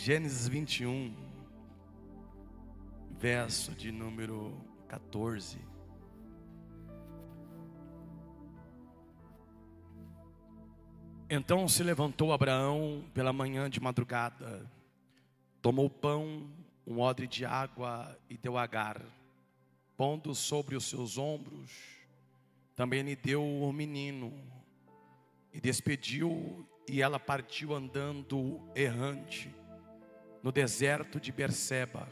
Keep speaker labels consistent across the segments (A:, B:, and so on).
A: Gênesis 21, verso de número 14. Então se levantou Abraão pela manhã de madrugada, tomou pão, um odre de água e deu a Agar, pondo sobre os seus ombros. Também lhe deu o menino e despediu, e ela partiu andando errante no deserto de Berseba.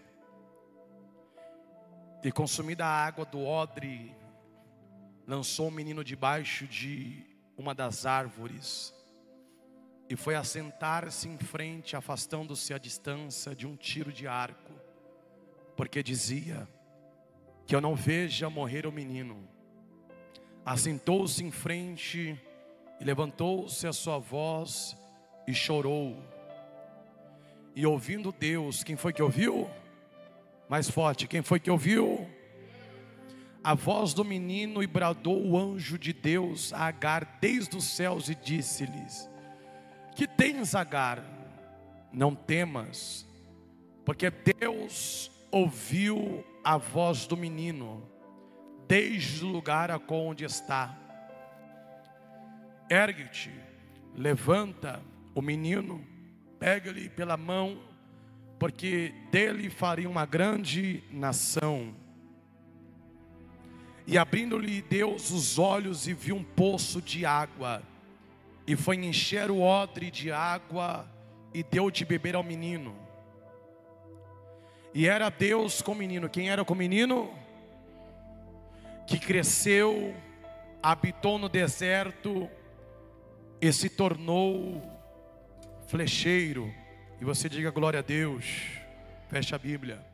A: E consumida a água do odre, lançou o menino debaixo de uma das árvores e foi assentar-se em frente, afastando-se à distância de um tiro de arco, porque dizia: que eu não veja morrer o menino. Assentou-se em frente e levantou-se a sua voz e chorou. E ouvindo Deus, quem foi que ouviu? Mais forte, quem foi que ouviu? A voz do menino, e bradou o anjo de Deus a Agar desde os céus e disse-lhes: que tens, Agar? Não temas, porque Deus ouviu a voz do menino desde o lugar aonde está. Ergue-te, levanta o menino, pega-lhe pela mão, porque dele faria uma grande nação. E abrindo-lhe Deus os olhos, e viu um poço de água, e foi encher o odre de água, e deu de beber ao menino. E era Deus com o menino. Quem era com o menino? Que cresceu, habitou no deserto e se tornou flecheiro. E você diga glória a Deus. Feche a Bíblia.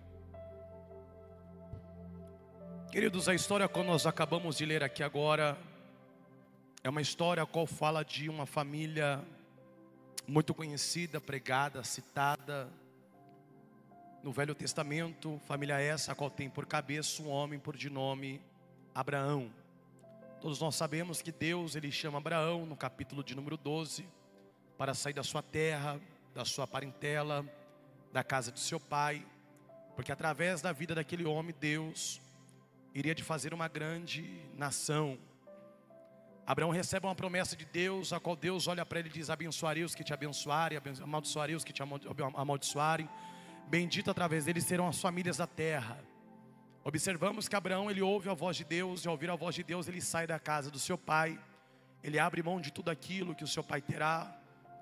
A: Queridos, a história que nós acabamos de ler aqui agora é uma história a qual fala de uma família muito conhecida, pregada, citada no Velho Testamento. Família essa a qual tem por cabeça um homem por de nome Abraão. Todos nós sabemos que Deus, ele chama Abraão no capítulo de número 12 para sair da sua terra, da sua parentela, da casa de seu pai, porque através da vida daquele homem Deus iria de fazer uma grande nação. Abraão recebe uma promessa de Deus, a qual Deus olha para ele e diz: abençoarei os que te abençoarem, amaldiçoarei os que te amaldiçoarem, bendito através deles serão as famílias da terra. Observamos que Abraão, ele ouve a voz de Deus, e ao ouvir a voz de Deus ele sai da casa do seu pai, ele abre mão de tudo aquilo que o seu pai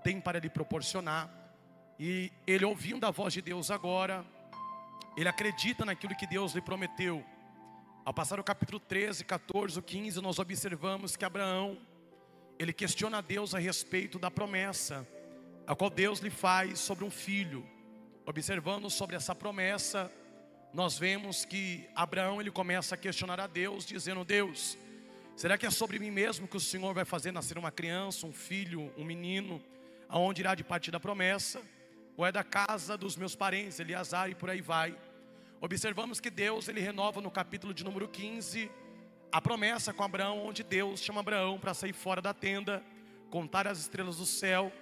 A: tem para lhe proporcionar, e ele, ouvindo a voz de Deus agora, ele acredita naquilo que Deus lhe prometeu. Ao passar o capítulo 13, 14, 15, nós observamos que Abraão, ele questiona a Deus a respeito da promessa a qual Deus lhe faz sobre um filho. Observando sobre essa promessa, nós vemos que Abraão, ele começa a questionar a Deus, dizendo: Deus, será que é sobre mim mesmo que o Senhor vai fazer nascer uma criança, um filho, um menino, aonde irá de partir da promessa? Ou é da casa dos meus parentes, Eleazar, e por aí vai. Observamos que Deus, ele renova no capítulo de número 15 a promessa com Abraão, onde Deus chama Abraão para sair fora da tenda, contar as estrelas do céu,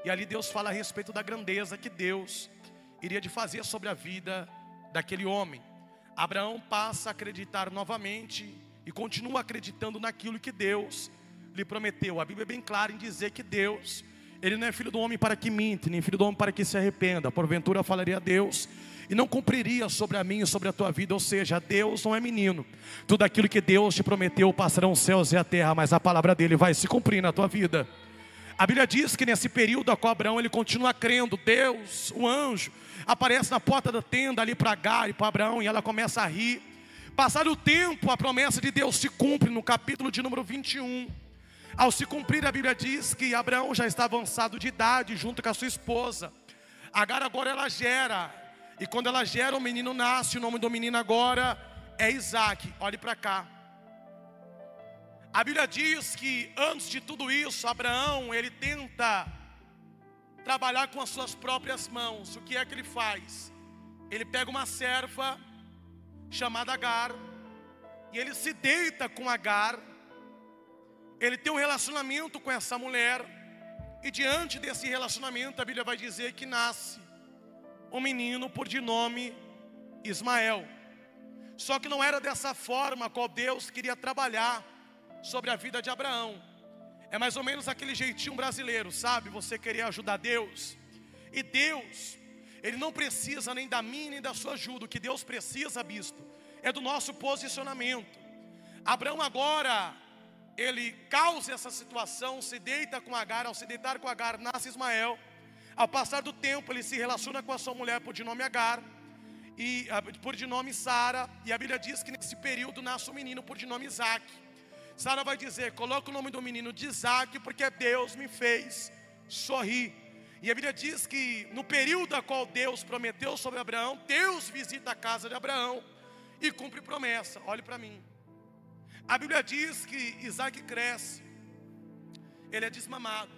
A: e ali Deus fala a respeito da grandeza que Deus iria de fazer sobre a vida daquele homem. Abraão passa a acreditar novamente e continua acreditando naquilo que Deus lhe prometeu. A Bíblia é bem clara em dizer que Deus, ele não é filho do homem para que minta, nem filho do homem para que se arrependa. Porventura falaria a Deus e não cumpriria sobre a mim e sobre a tua vida. Ou seja, Deus não é menino. Tudo aquilo que Deus te prometeu passarão os céus e a terra, mas a palavra dele vai se cumprir na tua vida. A Bíblia diz que nesse período a qual Abraão, ele continua crendo, Deus, o anjo, aparece na porta da tenda ali para Agar e para Abraão, e ela começa a rir. Passado o tempo, a promessa de Deus se cumpre no capítulo de número 21. Ao se cumprir, a Bíblia diz que Abraão já está avançado de idade, junto com a sua esposa. Agar agora ela gera, e quando ela gera, o menino nasce. O nome do menino agora é Isaac. Olhe para cá. A Bíblia diz que antes de tudo isso, Abraão, ele tenta trabalhar com as suas próprias mãos. O que é que ele faz? Ele pega uma serva chamada Agar, e ele se deita com Agar. Ele tem um relacionamento com essa mulher, e diante desse relacionamento a Bíblia vai dizer que nasce um menino por de nome Ismael. Só que não era dessa forma qual Deus queria trabalhar sobre a vida de Abraão. É mais ou menos aquele jeitinho brasileiro, sabe? Você querer ajudar Deus. E Deus, Ele não precisa nem da minha nem da sua ajuda. O que Deus precisa, bispo, é do nosso posicionamento. Abraão agora, ele causa essa situação, se deita com Agar. Ao se deitar com Agar, nasce Ismael. Ao passar do tempo, ele se relaciona com a sua mulher por de nome Agar, e por de nome Sara. E a Bíblia diz que nesse período nasce um menino por de nome Isaac. Sara vai dizer: coloca o nome do menino de Isaac, porque Deus me fez sorrir. E a Bíblia diz que no período a qual Deus prometeu sobre Abraão, Deus visita a casa de Abraão e cumpre promessa. Olhe para mim. A Bíblia diz que Isaac cresce, ele é desmamado.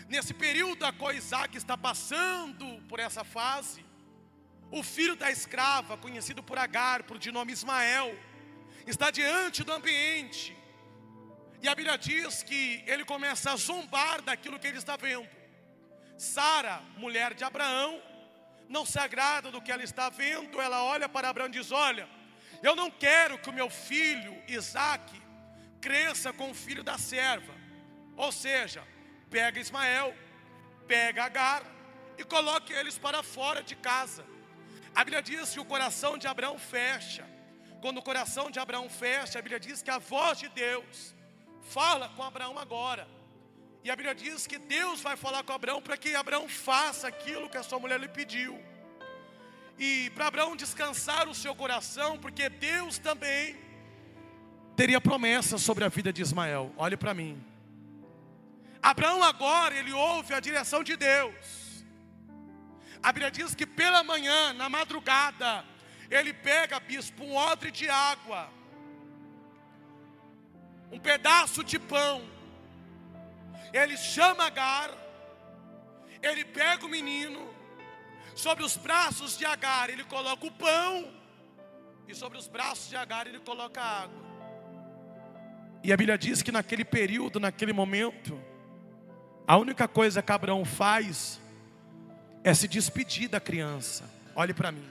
A: Nesse período a qual Isaac está passando por essa fase, o filho da escrava, conhecido por Agar, por de nome Ismael, está diante do ambiente. E a Bíblia diz que ele começa a zombar daquilo que ele está vendo. Sara, mulher de Abraão, não se agrada do que ela está vendo. Ela olha para Abraão e diz: olha, eu não quero que o meu filho Isaac cresça com o filho da serva. Ou seja, pega Ismael, pega Agar e coloque eles para fora de casa. A Bíblia diz que o coração de Abraão fecha. Quando o coração de Abraão fecha, a Bíblia diz que a voz de Deus fala com Abraão agora. E a Bíblia diz que Deus vai falar com Abraão para que Abraão faça aquilo que a sua mulher lhe pediu. E para Abraão descansar o seu coração, porque Deus também teria promessa sobre a vida de Ismael. Olhe para mim. Abraão agora, ele ouve a direção de Deus. A Bíblia diz que pela manhã, na madrugada, ele pega, bispo, um odre de água, um pedaço de pão. Ele chama Agar, ele pega o menino, sobre os braços de Agar ele coloca o pão, e sobre os braços de Agar ele coloca a água. E a Bíblia diz que naquele período, naquele momento, a única coisa que Abraão faz é se despedir da criança. Olhe para mim.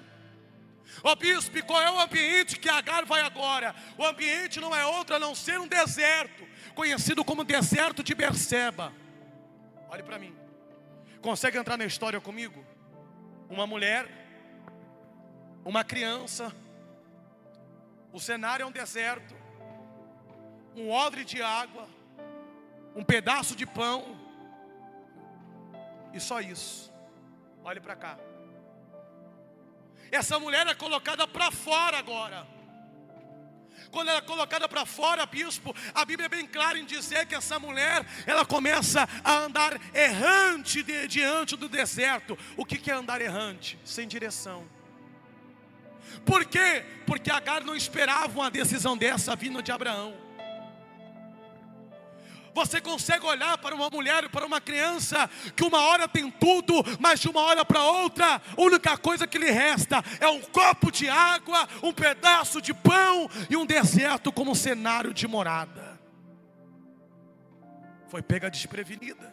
A: Ó bispo, qual é o ambiente que Agar vai agora? O ambiente não é outro a não ser um deserto, conhecido como deserto de Berseba. Olhe para mim. Consegue entrar na história comigo? Uma mulher, uma criança, o cenário é um deserto, um odre de água, um pedaço de pão, e só isso. Olhe para cá. Essa mulher é colocada para fora agora. Quando ela é colocada para fora, bispo, a Bíblia é bem clara em dizer que essa mulher, ela começa a andar errante diante do deserto. O que é andar errante? Sem direção. Por quê? Porque Agar não esperava uma decisão dessa vinda de Abraão. Você consegue olhar para uma mulher, para uma criança, que uma hora tem tudo, mas de uma hora para outra, a única coisa que lhe resta é um copo de água, um pedaço de pão e um deserto como cenário de morada. Foi pega desprevenida.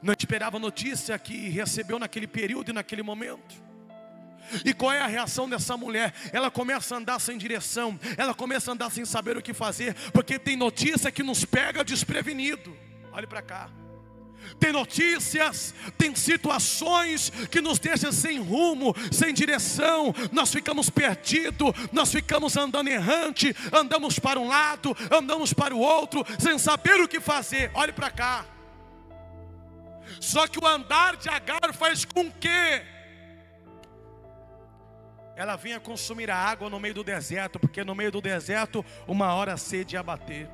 A: Não esperava a notícia que recebeu naquele período e naquele momento. E qual é a reação dessa mulher? Ela começa a andar sem direção, ela começa a andar sem saber o que fazer, porque tem notícia que nos pega desprevenido. Olhe para cá. Tem notícias, tem situações que nos deixam sem rumo, sem direção. Nós ficamos perdidos, nós ficamos andando errante, andamos para um lado, andamos para o outro, sem saber o que fazer. Olhe para cá. Só que o andar de Agar faz com que ela vinha consumir a água no meio do deserto, porque no meio do deserto uma hora a sede ia bater.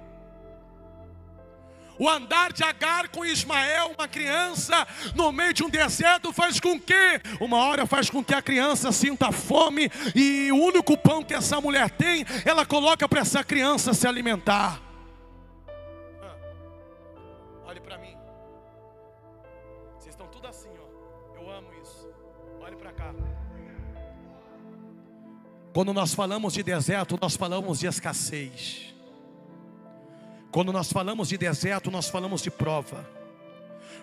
A: O andar de Agar com Ismael, uma criança, no meio de um deserto, faz com que, uma hora faz com que a criança sinta fome, e o único pão que essa mulher tem, ela coloca para essa criança se alimentar. Olhe para mim. Vocês estão tudo assim, ó. Eu amo isso. Olhe para cá. Quando nós falamos de deserto, nós falamos de escassez. Quando nós falamos de deserto, nós falamos de prova.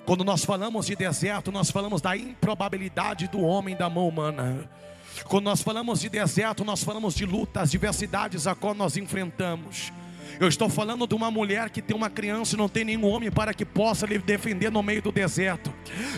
A: Quando nós falamos de deserto, nós falamos da improbabilidade do homem da mão humana. Quando nós falamos de deserto, nós falamos de lutas, diversidades a qual nós enfrentamos. Eu estou falando de uma mulher que tem uma criança e não tem nenhum homem para que possa lhe defender no meio do deserto.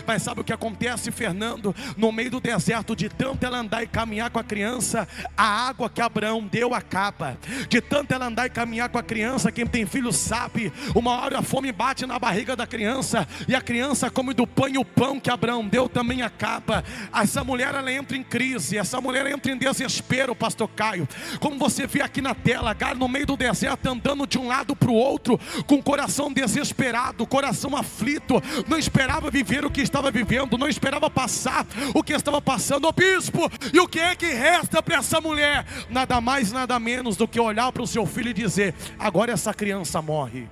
A: Mas sabe o que acontece, Fernando? No meio do deserto, de tanto ela andar e caminhar com a criança, a água que Abraão deu acaba. De tanto ela andar e caminhar com a criança, quem tem filho sabe, uma hora a fome bate na barriga da criança, e a criança come do pão, e o pão que Abraão deu também acaba. Essa mulher, ela entra em crise, essa mulher entra em desespero, pastor Caio. Como você vê aqui na tela, Agar no meio do deserto, andando de um lado para o outro, com o coração desesperado, coração aflito, não esperava viver o que estava vivendo, não esperava passar o que estava passando. Ô bispo, e o que é que resta para essa mulher? Nada mais, nada menos do que olhar para o seu filho e dizer: agora essa criança morre.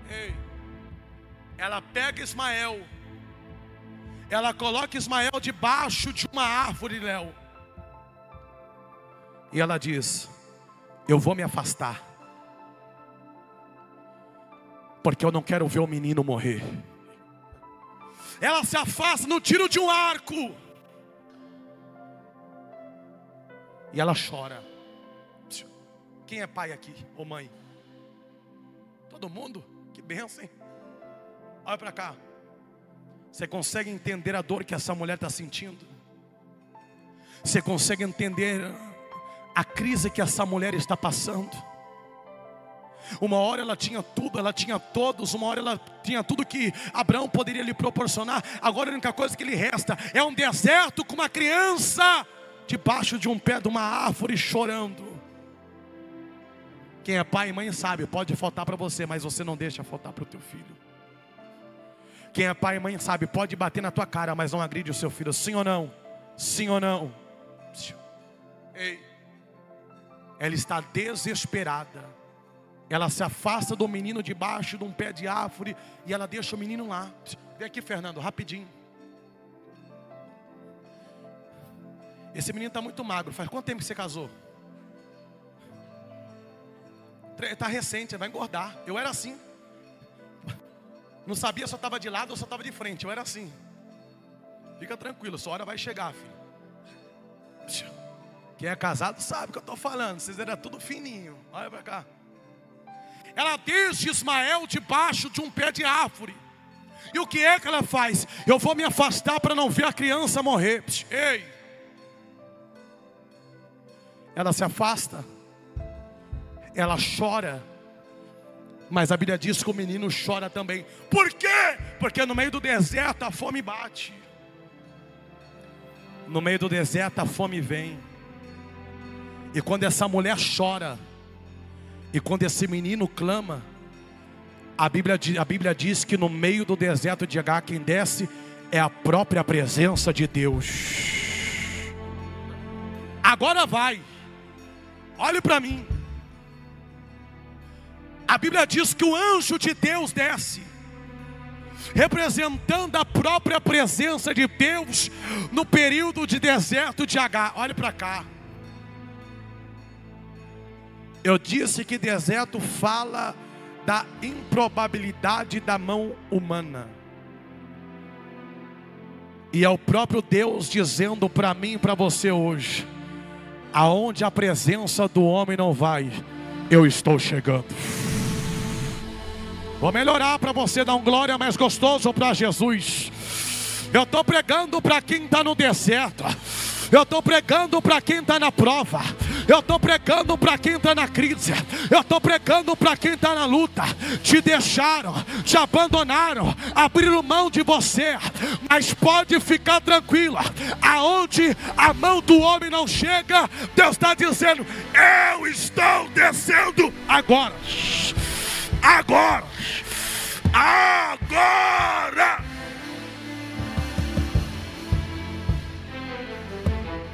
A: Ei, ela pega Ismael, ela coloca Ismael debaixo de uma árvore, Léo, e ela diz: eu vou me afastar, porque eu não quero ver o menino morrer. Ela se afasta no tiro de um arco, e ela chora. Quem é pai aqui, ou mãe? Todo mundo? Que bênção, hein? Olha para cá. Você consegue entender a dor que essa mulher está sentindo? Você consegue entender a crise que essa mulher está passando? Uma hora ela tinha tudo, ela tinha todos. Uma hora ela tinha tudo que Abraão poderia lhe proporcionar. Agora a única coisa que lhe resta é um deserto com uma criança debaixo de um pé de uma árvore chorando. Quem é pai e mãe sabe, pode faltar para você, mas você não deixa faltar para o teu filho. Quem é pai e mãe sabe, pode bater na tua cara, mas não agride o seu filho. Sim ou não? Sim ou não? Ei, ela está desesperada. Ela se afasta do menino debaixo de um pé de árvore e ela deixa o menino lá. Vem aqui, Fernando, rapidinho. Esse menino está muito magro. Faz quanto tempo que você casou? Está recente, vai engordar. Eu era assim. Não sabia se eu estava de lado ou se eu estava de frente. Eu era assim. Fica tranquilo, sua hora vai chegar, filho. Quem é casado sabe o que eu estou falando. Vocês eram tudo fininho. Olha para cá. Ela deixa Ismael debaixo de um pé de árvore. E o que é que ela faz? Eu vou me afastar para não ver a criança morrer. Ei! Ela se afasta. Ela chora. Mas a Bíblia diz que o menino chora também. Por quê? Porque no meio do deserto a fome bate. No meio do deserto a fome vem. E quando essa mulher chora, e quando esse menino clama, a Bíblia diz que no meio do deserto de Agar, quem desce é a própria presença de Deus. Agora vai, olhe para mim. A Bíblia diz que o anjo de Deus desce, representando a própria presença de Deus no período de deserto de Agar. Olhe para cá. Eu disse que deserto fala da improbabilidade da mão humana. E é o próprio Deus dizendo para mim e para você hoje: aonde a presença do homem não vai, eu estou chegando. Vou melhorar para você dar um glória mais gostoso para Jesus. Eu estou pregando para quem está no deserto. Eu estou pregando para quem está na prova. Eu estou pregando para quem está na crise. Eu estou pregando para quem está na luta. Te deixaram, te abandonaram, abriram mão de você. Mas pode ficar tranquila. Aonde a mão do homem não chega, Deus está dizendo: eu estou descendo agora. Agora. Agora.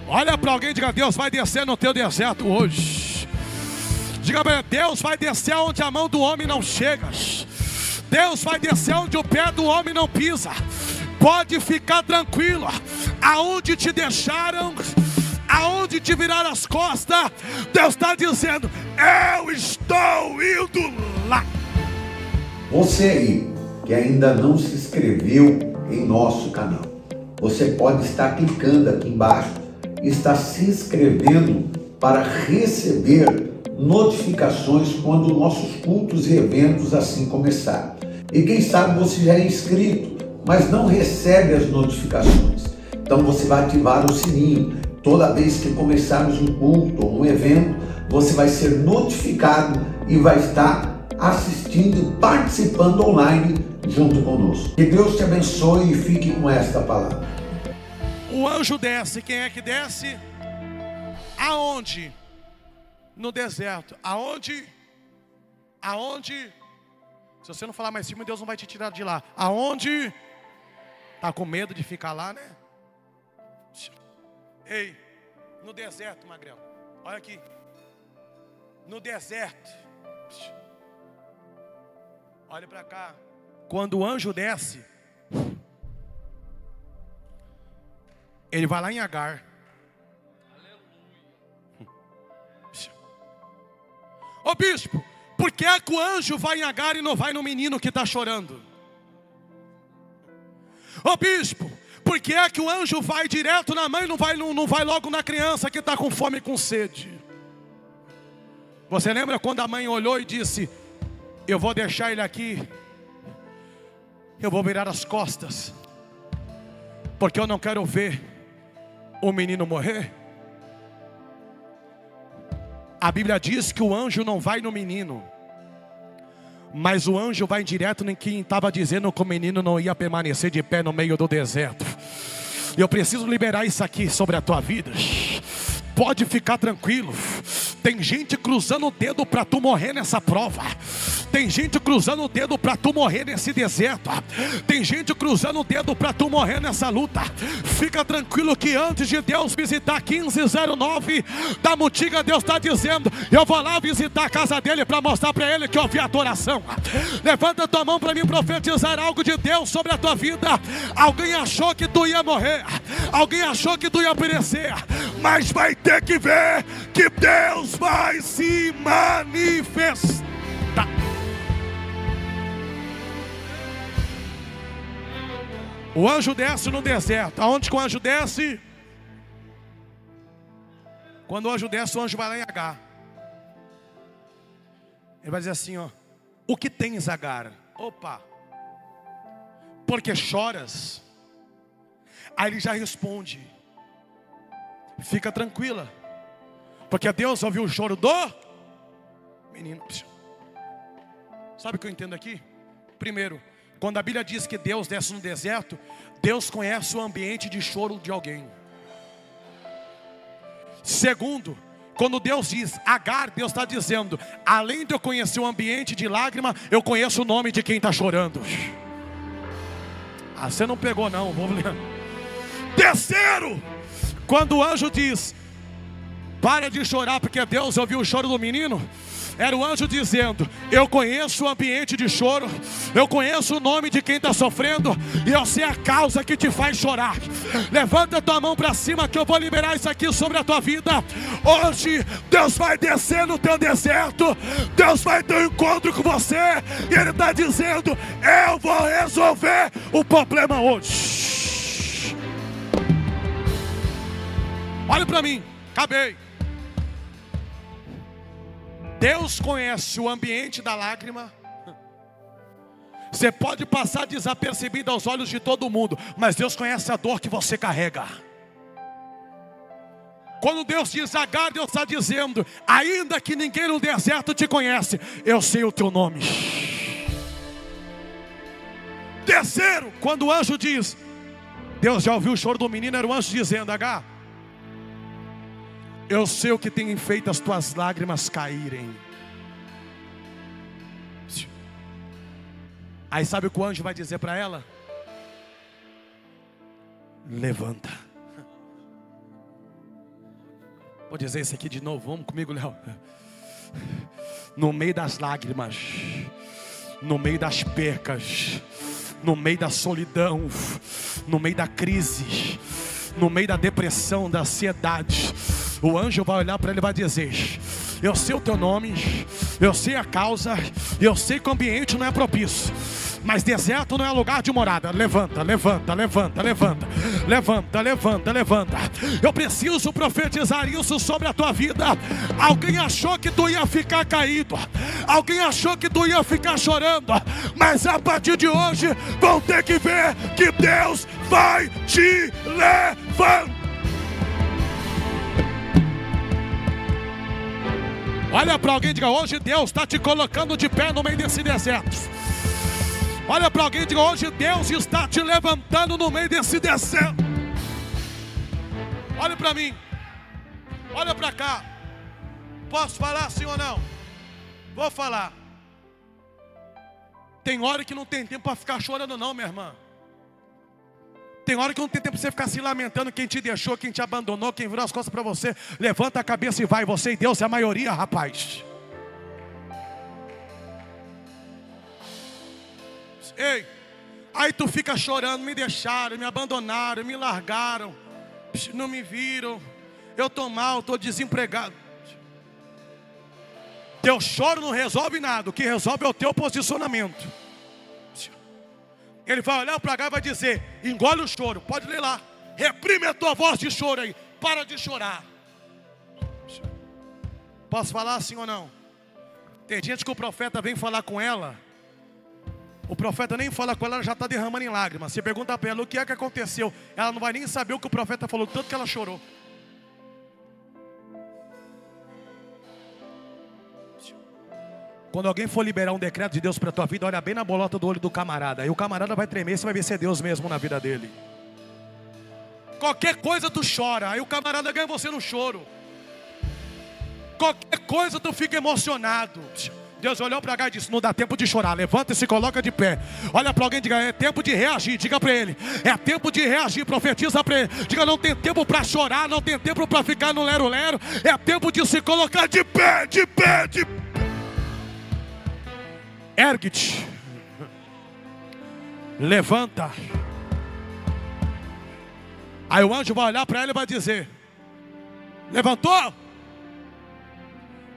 A: Olha para alguém e diga: Deus vai descer no teu deserto hoje. Diga para ele: Deus vai descer onde a mão do homem não chega. Deus vai descer onde o pé do homem não pisa. Pode ficar tranquilo. Aonde te deixaram, aonde te viraram as costas, Deus está dizendo: eu estou indo lá.
B: Você aí que ainda não se inscreveu em nosso canal. Você pode estar clicando aqui embaixo e estar se inscrevendo para receber notificações quando nossos cultos e eventos assim começarem. E quem sabe você já é inscrito, mas não recebe as notificações. Então você vai ativar o sininho. Toda vez que começarmos um culto ou um evento, você vai ser notificado e vai estar assistindo, participando online junto conosco. Que Deus te abençoe e fique com esta palavra.
A: O anjo desce. Quem é que desce? Aonde? No deserto. Aonde? Aonde? Se você não falar mais cima, Deus não vai te tirar de lá. Aonde? Tá com medo de ficar lá, né? Ei, no deserto, magrelo. Olha aqui. No deserto. Olha para cá. Quando o anjo desce, ele vai lá em Agar. Ô bispo, por que é que o anjo vai em Agar e não vai no menino que está chorando? Ô bispo, por que é que o anjo vai direto na mãe e não vai logo na criança que está com fome e com sede? Você lembra quando a mãe olhou e disse: eu vou deixar ele aqui, eu vou virar as costas, porque eu não quero ver o menino morrer? A Bíblia diz que o anjo não vai no menino, mas o anjo vai direto em quem estava dizendo que o menino não ia permanecer de pé no meio do deserto. E eu preciso liberar isso aqui sobre a tua vida. Pode ficar tranquilo. Tem gente cruzando o dedo para tu morrer nessa prova. Tem gente cruzando o dedo para tu morrer nesse deserto. Tem gente cruzando o dedo para tu morrer nessa luta. Fica tranquilo que antes de Deus visitar 1509 da Mutinga, Deus está dizendo: eu vou lá visitar a casa dele para mostrar para ele que eu ouvi a tua oração. Levanta a tua mão para mim profetizar algo de Deus sobre a tua vida. Alguém achou que tu ia morrer, alguém achou que tu ia perecer, mas vai ter que ver que Deus vai se manifestar. O anjo desce no deserto. Aonde que o anjo desce? Quando o anjo desce, o anjo vai lá em Agar. Ele vai dizer assim, ó: o que tens, Agar? Opa, porque choras? Aí ele já responde: fica tranquila, porque Deus ouviu o choro do menino. Sabe o que eu entendo aqui? Primeiro, quando a Bíblia diz que Deus desce no deserto, Deus conhece o ambiente de choro de alguém. Segundo, quando Deus diz Agar, Deus está dizendo: além de eu conhecer o ambiente de lágrima, eu conheço o nome de quem está chorando. Ah, você não pegou não, vou ler. Terceiro, quando o anjo diz: para de chorar porque Deus ouviu o choro do menino, era o anjo dizendo: eu conheço o ambiente de choro, eu conheço o nome de quem está sofrendo, e eu sei a causa que te faz chorar. Levanta a tua mão para cima que eu vou liberar isso aqui sobre a tua vida. Hoje Deus vai descer no teu deserto, Deus vai ter um encontro com você, e Ele está dizendo: eu vou resolver o problema hoje. Olha para mim, acabei. Deus conhece o ambiente da lágrima. Você pode passar desapercebido aos olhos de todo mundo, mas Deus conhece a dor que você carrega. Quando Deus diz Agar, Deus está dizendo: ainda que ninguém no deserto te conhece, eu sei o teu nome. Terceiro, quando o anjo diz, Deus já ouviu o choro do menino, era o anjo dizendo: Agar, eu sei o que tem feito as tuas lágrimas caírem. Aí sabe o que o anjo vai dizer para ela? Levanta. Vou dizer isso aqui de novo, vamos comigo, Léo. No meio das lágrimas, no meio das percas, no meio da solidão, no meio da crise, no meio da depressão, da ansiedade, o anjo vai olhar para ele e vai dizer: eu sei o teu nome, eu sei a causa, eu sei que o ambiente não é propício, Mas deserto não é lugar de morada. Levanta, levanta, levanta, levanta. Levanta, levanta, levanta. Eu preciso profetizar isso sobre a tua vida. Alguém achou que tu ia ficar caído. Alguém achou que tu ia ficar chorando. Mas a partir de hoje vão ter que ver que Deus vai te levantar. Olha para alguém e diga: hoje Deus está te colocando de pé no meio desse deserto. Olha para alguém e diga: hoje Deus está te levantando no meio desse deserto. Olha para mim. Olha para cá. Posso falar sim ou não? Vou falar. Tem hora que não tem tempo para ficar chorando não, minha irmã. Tem hora que não tem tempo para você ficar se lamentando. Quem te deixou, quem te abandonou, quem virou as costas para você. Levanta a cabeça e vai. Você e Deus é a maioria, rapaz. Ei, aí tu fica chorando: me deixaram, me abandonaram, me largaram, não me viram, eu estou mal, estou desempregado. Teu choro não resolve nada. O que resolve é o teu posicionamento. Ele vai olhar para cá e vai dizer: engole o choro. Pode ler lá. Reprime a tua voz de choro aí. Para de chorar. Posso falar sim ou não? Tem gente que o profeta vem falar com ela. O profeta nem fala com ela, ela já está derramando em lágrimas. Você pergunta para ela o que é que aconteceu. Ela não vai nem saber o que o profeta falou, tanto que ela chorou. Quando alguém for liberar um decreto de Deus para a tua vida, olha bem na bolota do olho do camarada. Aí o camarada vai tremer, você vai ver se é Deus mesmo na vida dele. Qualquer coisa tu chora, aí o camarada ganha você no choro. Qualquer coisa tu fica emocionado. Deus olhou para cá e disse: não dá tempo de chorar, levanta e se coloca de pé. Olha para alguém e diga: é tempo de reagir. Diga para ele: é tempo de reagir. Profetiza para ele. Diga: não tem tempo para chorar, não tem tempo para ficar no lero-lero. É tempo de se colocar de pé, de pé, de pé. Ergue-te. Levanta. Aí o anjo vai olhar para ela e vai dizer: levantou?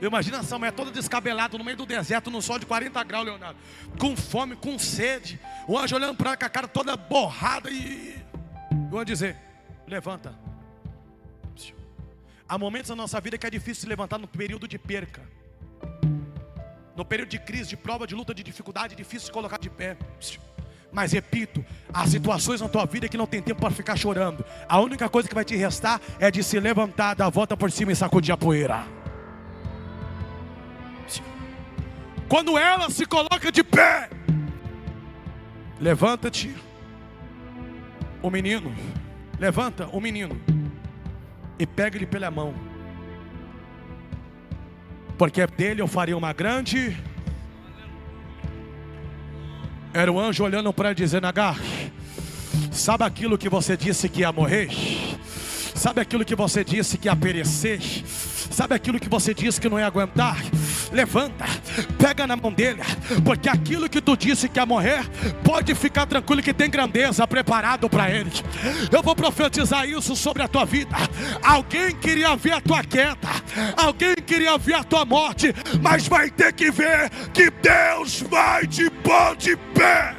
A: Imagina essa mulher toda descabelada no meio do deserto, no sol de 40 graus, Leonardo, com fome, com sede. O anjo olhando para ela com a cara toda borrada e o anjo dizer: levanta. Há momentos na nossa vida que é difícil se levantar no período de perca. No período de crise, de prova, de luta, de dificuldade, é difícil se colocar de pé. Mas repito, há situações na tua vida que não tem tempo para ficar chorando. A única coisa que vai te restar é de se levantar, dar a volta por cima e sacudir a poeira. Quando ela se coloca de pé, levanta-te. O menino, levanta o menino e pega ele pela mão. Porque dele eu faria uma grande. Era o anjo olhando para ele dizendo: Agar, sabe aquilo que você disse que ia morrer? Sabe aquilo que você disse que ia perecer? Sabe aquilo que você disse que não ia aguentar? Levanta, pega na mão dele, porque aquilo que tu disse que ia morrer, pode ficar tranquilo que tem grandeza preparado para ele. Eu vou profetizar isso sobre a tua vida. Alguém queria ver a tua queda, alguém queria ver a tua morte, mas vai ter que ver que Deus vai te pôr de pé.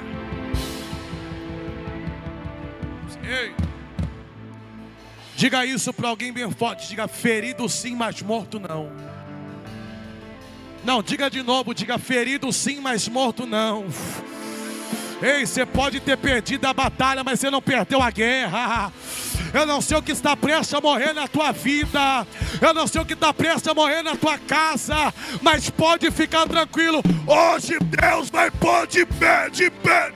A: Ei, diga isso para alguém bem forte. Diga: ferido sim, mas morto não. Não, diga de novo. Diga: ferido sim, mas morto não. Ei, você pode ter perdido a batalha, mas você não perdeu a guerra. Eu não sei o que está prestes a morrer na tua vida. Eu não sei o que está prestes a morrer na tua casa. Mas pode ficar tranquilo. Hoje Deus vai pôr de pé, de pé.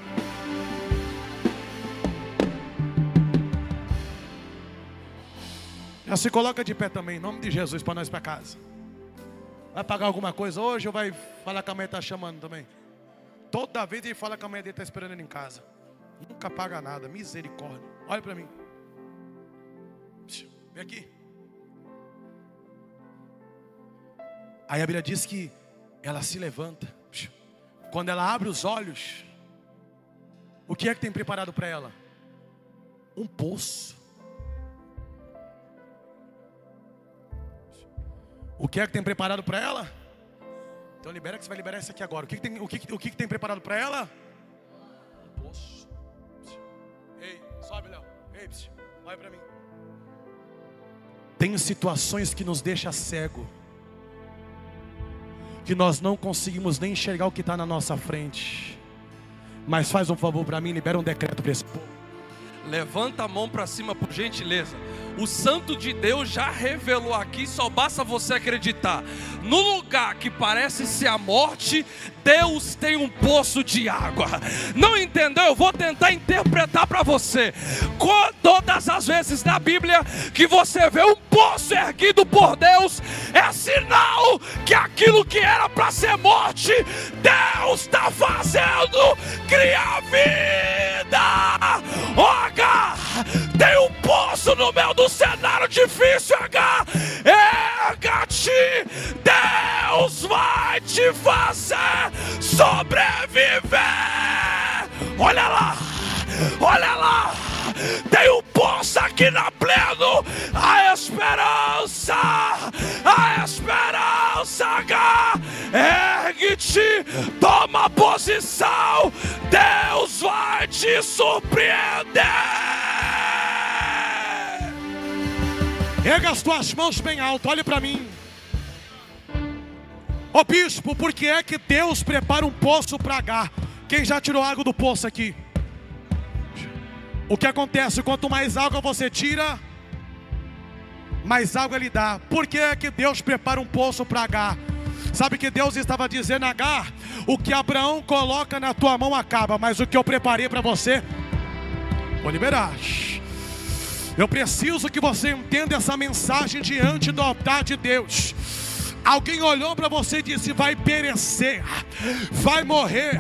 A: Já se coloca de pé também, em nome de Jesus, para nós para casa. Vai pagar alguma coisa hoje ou vai falar que a mãe está chamando também? Toda vez ele fala que a mãe dele está esperando ele em casa. Nunca paga nada, misericórdia. Olha para mim. Vem aqui. Aí a Bíblia diz que ela se levanta. Quando ela abre os olhos, o que é que tem preparado para ela? Um poço. O que é que tem preparado para ela? Então libera, que você vai liberar isso aqui agora. O que tem preparado para ela? Sobe, Léo. Ei, olha para mim. Tem situações que nos deixam cego, que nós não conseguimos nem enxergar o que está na nossa frente. Mas faz um favor para mim, libera um decreto para esse povo.
C: Levanta a mão para cima, por gentileza. O Santo de Deus já revelou aqui, só basta você acreditar. No lugar que parece ser a morte, Deus tem um poço de água. Não entendeu? Eu vou tentar interpretar para você. Todas as vezes na Bíblia que você vê um poço erguido por Deus, é sinal que aquilo que era para ser morte, Deus está fazendo criar vida. H, tem um poço no meio do cenário difícil, H. Erga-te, Deus vai te fazer sobreviver. Olha lá, olha lá. Tem um poço aqui na pleno. A esperança, H. Ergue-te, toma posição. Deus vai te surpreender.
A: Erga as tuas mãos bem alto, olhe para mim. Ô bispo, por que é que Deus prepara um poço para H? Quem já tirou água do poço aqui? O que acontece? Quanto mais água você tira, mais água Ele dá. Por que é que Deus prepara um poço para H? Sabe que Deus estava dizendo, H, o que Abraão coloca na tua mão acaba, mas o que eu preparei para você, vou liberar. Eu preciso que você entenda essa mensagem diante do altar de Deus. Alguém olhou para você e disse, vai perecer, vai morrer,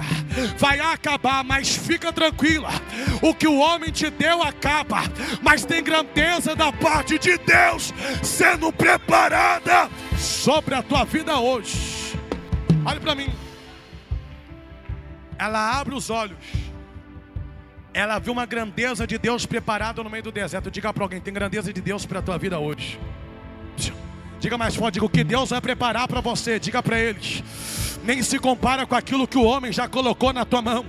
A: vai acabar, mas fica tranquila. O que o homem te deu acaba, mas tem grandeza da parte de Deus sendo preparada sobre a tua vida hoje. Olha para mim. Ela abre os olhos. Ela viu uma grandeza de Deus preparada no meio do deserto. Diga para alguém, tem grandeza de Deus para a tua vida hoje. Diga mais forte, diga o que Deus vai preparar para você. Diga para eles, nem se compara com aquilo que o homem já colocou na tua mão.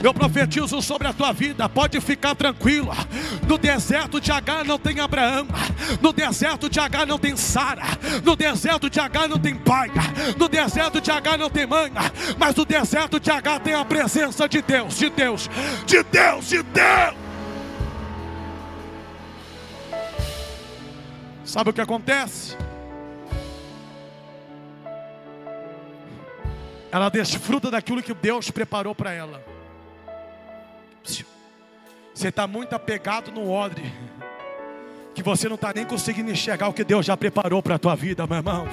A: Eu profetizo sobre a tua vida, pode ficar tranquilo. No deserto de H não tem Abraão, no deserto de H não tem Sara, no deserto de H não tem pai, no deserto de H não tem mãe, mas no deserto de H tem a presença de Deus, de Deus, de Deus, de Deus. Sabe o que acontece? Ela desfruta daquilo que Deus preparou para ela. Você está muito apegado no odre, que você não está nem conseguindo enxergar o que Deus já preparou para a tua vida, meu irmão.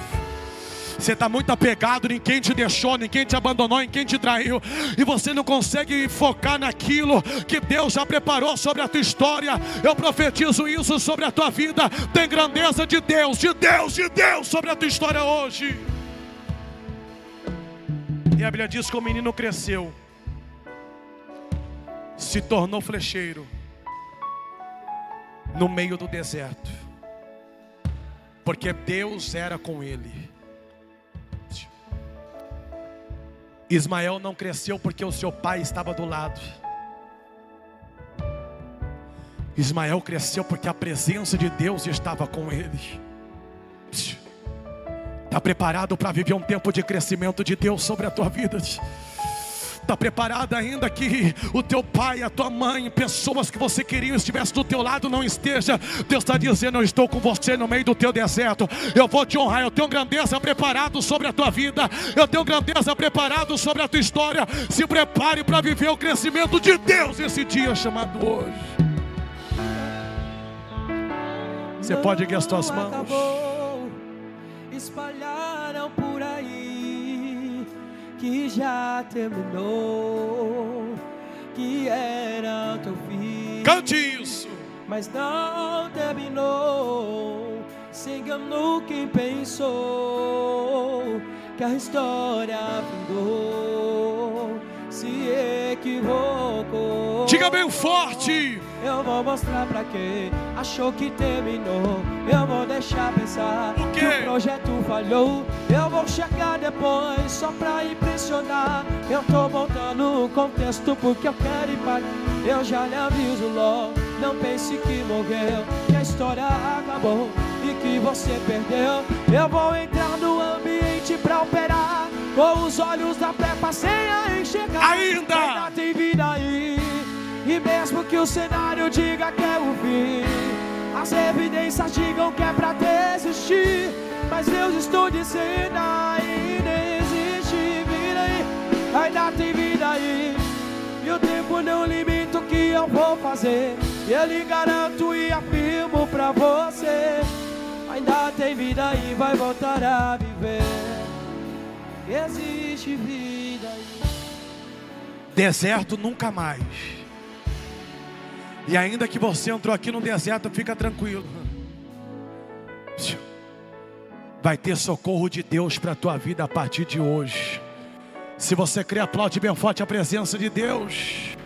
A: Você está muito apegado em quem te deixou, em quem te abandonou, em quem te traiu, e você não consegue focar naquilo que Deus já preparou sobre a tua história. Eu profetizo isso sobre a tua vida. Tem grandeza de Deus, de Deus, de Deus sobre a tua história hoje. E a Bíblia diz que o menino cresceu, se tornou flecheiro no meio do deserto, porque Deus era com ele. Ismael não cresceu porque o seu pai estava do lado. Ismael cresceu porque a presença de Deus estava com ele. Está preparado para viver um tempo de crescimento de Deus sobre a tua vida? Está preparado ainda que o teu pai, a tua mãe, pessoas que você queria estivesse do teu lado, não esteja? Deus está dizendo, eu estou com você no meio do teu deserto. Eu vou te honrar, eu tenho grandeza preparado sobre a tua vida. Eu tenho grandeza preparado sobre a tua história. Se prepare para viver o crescimento de Deus esse dia chamado hoje. Você pode erguer as tuas mãos.
D: Espalharam por aí que já terminou, que era teu fim.
A: Cante isso.
D: Mas não terminou. Se enganou quem pensou que a história findou, se equivocou.
A: Diga bem forte.
D: Eu vou mostrar pra quem achou que terminou. Eu vou deixar pensar
A: o
D: que o projeto falhou. Eu vou chegar depois só pra impressionar. Eu tô montando o contexto porque eu quero ir para... Eu já lhe aviso logo, não pense que morreu, que a história acabou e que você perdeu. Eu vou entrar no ambiente pra operar, com os olhos da fé passei a enxergar. Ainda tem vida aí, e mesmo que o cenário diga que é o fim, as evidências digam que é pra desistir, mas Deus estou dizendo, ainda existe vida aí. Ainda tem vida aí, e o tempo não limita o que eu vou fazer. Eu lhe garanto e afirmo pra você, ainda tem vida aí, vai voltar a viver. Existe vida aí.
A: Deserto nunca mais. E ainda que você entrou aqui no deserto, fica tranquilo. Vai ter socorro de Deus para a tua vida a partir de hoje. Se você crê, aplaude bem forte a presença de Deus.